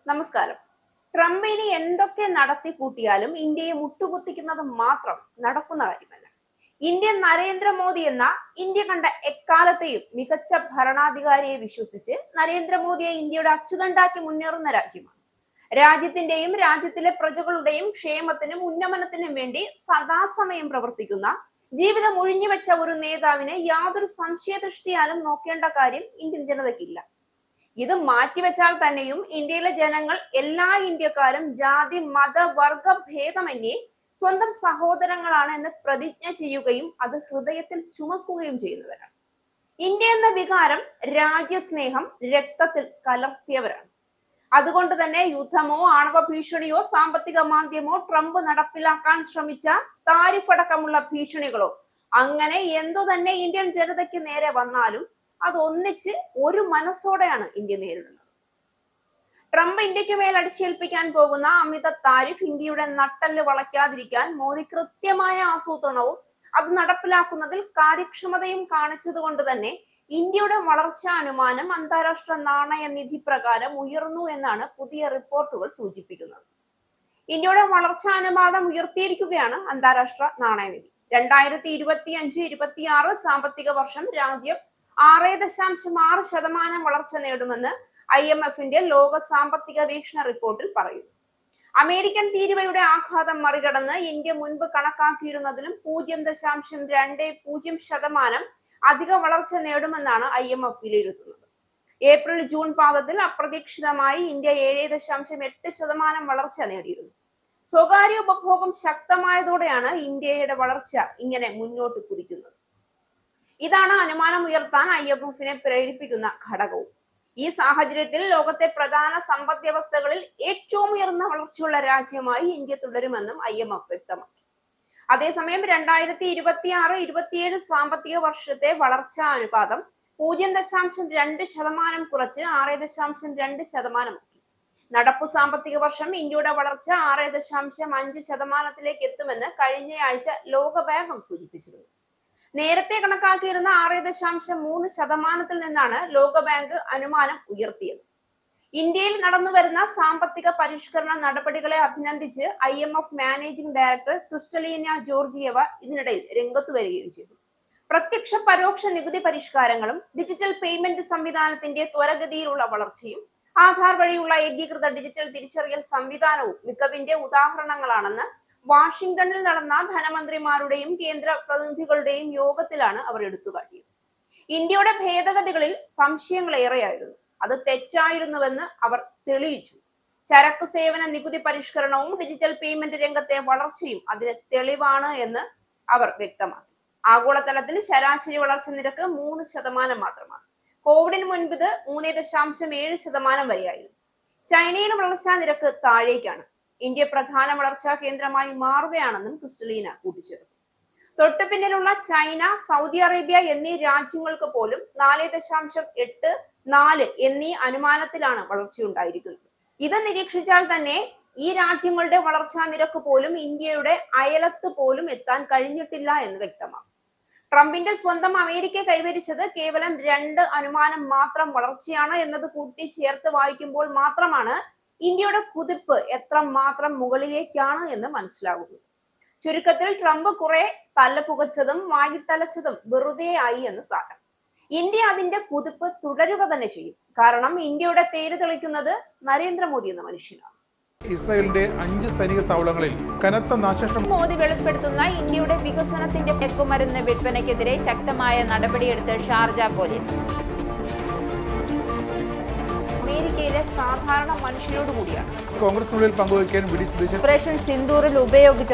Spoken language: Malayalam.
നമസ്കാരം. ട്രംപ് ഇനി എന്തൊക്കെ നടത്തി കൂട്ടിയാലും ഇന്ത്യയെ മുട്ടുകുത്തിക്കുന്നത് മാത്രം നടക്കുന്ന കാര്യമല്ല. ഇന്ത്യൻ നരേന്ദ്രമോദി എന്ന ഇന്ത്യ കണ്ട എക്കാലത്തെയും മികച്ച ഭരണാധികാരിയെ വിശ്വസിച്ച് നരേന്ദ്രമോദിയെ ഇന്ത്യയുടെ അച്ചുതണ്ടാക്കി മുന്നേറുന്ന രാജ്യമാണ്. രാജ്യത്തിന്റെയും രാജ്യത്തിലെ പ്രജകളുടെയും ക്ഷേമത്തിനും ഉന്നമനത്തിനും വേണ്ടി സദാസമയം പ്രവർത്തിക്കുന്ന, ജീവിതം ഒഴിഞ്ഞുവെച്ച ഒരു നേതാവിനെ യാതൊരു സംശയദൃഷ്ടിയാലും നോക്കേണ്ട കാര്യം ഇന്ത്യൻ ജനതയ്ക്കില്ല. ഇത് മാറ്റിവെച്ചാൽ തന്നെയും ഇന്ത്യയിലെ ജനങ്ങൾ എല്ലാ ഇന്ത്യക്കാരും ജാതി മത വർഗ ഭേദമന്യേ സ്വന്തം സഹോദരങ്ങളാണ് എന്ന് പ്രതിജ്ഞ ചെയ്യുകയും അത് ഹൃദയത്തിൽ ചുമക്കുകയും ചെയ്യുന്നവരാണ്. ഇന്ത്യ എന്ന വികാരം, രാജ്യസ്നേഹം രക്തത്തിൽ കലർത്തിയവരാണ്. അതുകൊണ്ട് തന്നെ യുദ്ധമോ ആണവ ഭീഷണിയോ സാമ്പത്തിക മാന്ദ്യമോ ട്രംപ് നടപ്പിലാക്കാൻ ശ്രമിച്ച താരിഫ് അടക്കമുള്ള ഭീഷണികളോ അങ്ങനെ എന്തു തന്നെ ഇന്ത്യൻ ജനതയ്ക്ക് നേരെ വന്നാലും അത് ഒന്നിച്ച് ഒരു മനസ്സോടെയാണ് ഇന്ത്യ നേരിടുന്നത്. ട്രംപ് ഇന്ത്യക്ക് മേൽ അടിച്ചേൽപ്പിക്കാൻ പോകുന്ന അമിത താരിഫ് ഇന്ത്യയുടെ നട്ടെല്ല് വളയ്ക്കാതിരിക്കാൻ മോദി കൃത്യമായ ആസൂത്രണവും അത് നടപ്പിലാക്കുന്നതിൽ കാര്യക്ഷമതയും കാണിച്ചതുകൊണ്ട് തന്നെ ഇന്ത്യയുടെ വളർച്ചാ അനുമാനം അന്താരാഷ്ട്ര നാണയ നിധി പ്രകാരം ഉയർന്നു എന്നാണ് പുതിയ റിപ്പോർട്ടുകൾ സൂചിപ്പിക്കുന്നത്. ഇന്ത്യയുടെ വളർച്ചാ അനുപാതം ഉയർത്തിയിരിക്കുകയാണ് അന്താരാഷ്ട്ര നാണയനിധി. 2025-26 സാമ്പത്തിക വർഷം രാജ്യം 6.6% വളർച്ച നേടുമെന്ന് IMFന്റെ ലോക സാമ്പത്തിക വീക്ഷണ റിപ്പോർട്ടിൽ പറയുന്നു. അമേരിക്കൻ തീരുവയുടെ ആഘാതം മറികടന്ന് ഇന്ത്യ മുൻപ് കണക്കാക്കിയിരുന്നതിലും 0.20% അധിക വളർച്ച നേടുമെന്നാണ് IMF വിലയിരുത്തുന്നത്. ഏപ്രിൽ-ജൂൺ പാദത്തിൽ അപ്രതീക്ഷിതമായി ഇന്ത്യ 7.8% വളർച്ച നേടിയിരുന്നു. സ്വകാര്യ ഉപഭോഗം ശക്തമായതോടെയാണ് ഇന്ത്യയുടെ വളർച്ച ഇങ്ങനെ മുന്നോട്ട് കുതിക്കുന്നത്. ഇതാണ് അനുമാനം ഉയർത്താൻ IMFനെ പ്രേരിപ്പിക്കുന്ന ഘടകവും. ഈ സാഹചര്യത്തിൽ ലോകത്തെ പ്രധാന സമ്പദ് വ്യവസ്ഥകളിൽ ഏറ്റവും ഉയർന്ന വളർച്ചയുള്ള രാജ്യമായി ഇന്ത്യ തുടരുമെന്നും IMF വ്യക്തമാക്കി. അതേസമയം 2026-27 സാമ്പത്തിക വർഷത്തെ വളർച്ചാ അനുപാതം 0.2% കുറച്ച് 6.2% നടപ്പു സാമ്പത്തിക വർഷം ഇന്ത്യയുടെ വളർച്ച 6.5% എത്തുമെന്ന് കഴിഞ്ഞയാഴ്ച ലോകബാങ്കും സൂചിപ്പിച്ചിരുന്നു. നേരത്തെ കണക്കാക്കിയിരുന്ന 6.3% നിന്നാണ് ലോകബാങ്ക് അനുമാനം ഉയർത്തിയത്. ഇന്ത്യയിൽ നടന്നുവരുന്ന സാമ്പത്തിക പരിഷ്കരണ നടപടികളെ അഭിനന്ദിച്ച് IMF മാനേജിംഗ് ഡയറക്ടർ ക്രിസ്റ്റലീന ജോർജിയവ ഇതിനിടയിൽ രംഗത്തു വരികയും ചെയ്തു. പ്രത്യക്ഷ പരോക്ഷ നികുതി പരിഷ്കാരങ്ങളും ഡിജിറ്റൽ പേയ്മെന്റ് സംവിധാനത്തിന്റെ ത്വരഗതിയിലുള്ള വളർച്ചയും ആധാർ വഴിയുള്ള ഏകീകൃത ഡിജിറ്റൽ തിരിച്ചറിയൽ സംവിധാനവും മികവിന്റെ ഉദാഹരണങ്ങളാണെന്ന് വാഷിംഗ്ടണിൽ നടന്ന ധനമന്ത്രിമാരുടെയും കേന്ദ്ര പ്രതിനിധികളുടെയും യോഗത്തിലാണ് അവർ എടുത്തുകാട്ടിയത്. ഇന്ത്യയുടെ ഭേദഗതികളിൽ സംശയങ്ങളേറെയായിരുന്നു. അത് തെറ്റായിരുന്നുവെന്ന് അവർ തെളിയിച്ചു. ചരക്ക് സേവന നികുതി പരിഷ്കരണവും ഡിജിറ്റൽ പേയ്മെന്റ് രംഗത്തെ വളർച്ചയും അതിന് തെളിവാണ് എന്ന് അവർ വ്യക്തമാക്കി. ആഗോളതലത്തിൽ ശരാശരി വളർച്ച നിരക്ക് 3% മാത്രമാണ്. കോവിഡിന് മുൻപ് ഇത് 3.7% വരെയായിരുന്നു. ചൈനയിൽ വളർച്ചാ നിരക്ക് താഴേക്കാണ്. ഇന്ത്യ പ്രധാന വളർച്ചാ കേന്ദ്രമായി മാറുകയാണെന്നും ക്രിസ്റ്റലീന കൂട്ടിച്ചേർത്തു. തൊട്ടു പിന്നിലുള്ള ചൈന, സൗദി അറേബ്യ എന്നീ രാജ്യങ്ങൾക്ക് പോലും 4.84 എന്നീ അനുമാനത്തിലാണ് വളർച്ചയുണ്ടായിരിക്കുന്നത്. ഇത് നിരീക്ഷിച്ചാൽ തന്നെ ഈ രാജ്യങ്ങളുടെ വളർച്ചാ നിരക്ക് പോലും ഇന്ത്യയുടെ അയലത്ത് പോലും എത്താൻ കഴിഞ്ഞിട്ടില്ല എന്ന് വ്യക്തമാകും. ട്രംപിന്റെ സ്വന്തം അമേരിക്ക കൈവരിച്ചത് കേവലം 2 അനുമാനം മാത്രം വളർച്ചയാണ് എന്നത് കൂട്ടി ചേർത്ത് വായിക്കുമ്പോൾ മാത്രമാണ് ഇന്ത്യയുടെ കുതിപ്പ് എത്രമാത്രം മുകളിലേക്കാണ് എന്ന് മനസ്സിലാകുന്നു. ചുരുക്കത്തിൽ ട്രംപ് കുറെ തലപുകച്ചതും വായിട്ടലച്ചതും വെറുതെ ആയി എന്ന് സാരം. ഇന്ത്യ അതിന്റെ കുതിപ്പ് തുടരുക തന്നെ ചെയ്യും. കാരണം ഇന്ത്യയുടെ തേര് തെളിക്കുന്നത് നരേന്ദ്രമോദി എന്ന മനുഷ്യനാണ്. ഇസ്രായേലിന്റെ 5 സൈനിക താവളങ്ങളിൽ കനത്ത നാശനഷ്ടം. മോദി വെളിപ്പെടുത്തുന്ന ഇന്ത്യയുടെ വികസനത്തിന്റെ മയക്കുമരുന്ന് വിൽപ്പനയ്ക്കെതിരെ ശക്തമായ നടപടിയെടുത്ത് ഷാർജ പോലീസ്. അമേരിക്കയിലെ സാധാരണ മനുഷ്യരോട് കൂടിയാണ് കോൺഗ്രസിനുള്ളിൽ പങ്കുവയ്ക്കാൻ ഓപ്പറേഷൻ സിന്ദൂറിൽ ഉപയോഗിച്ച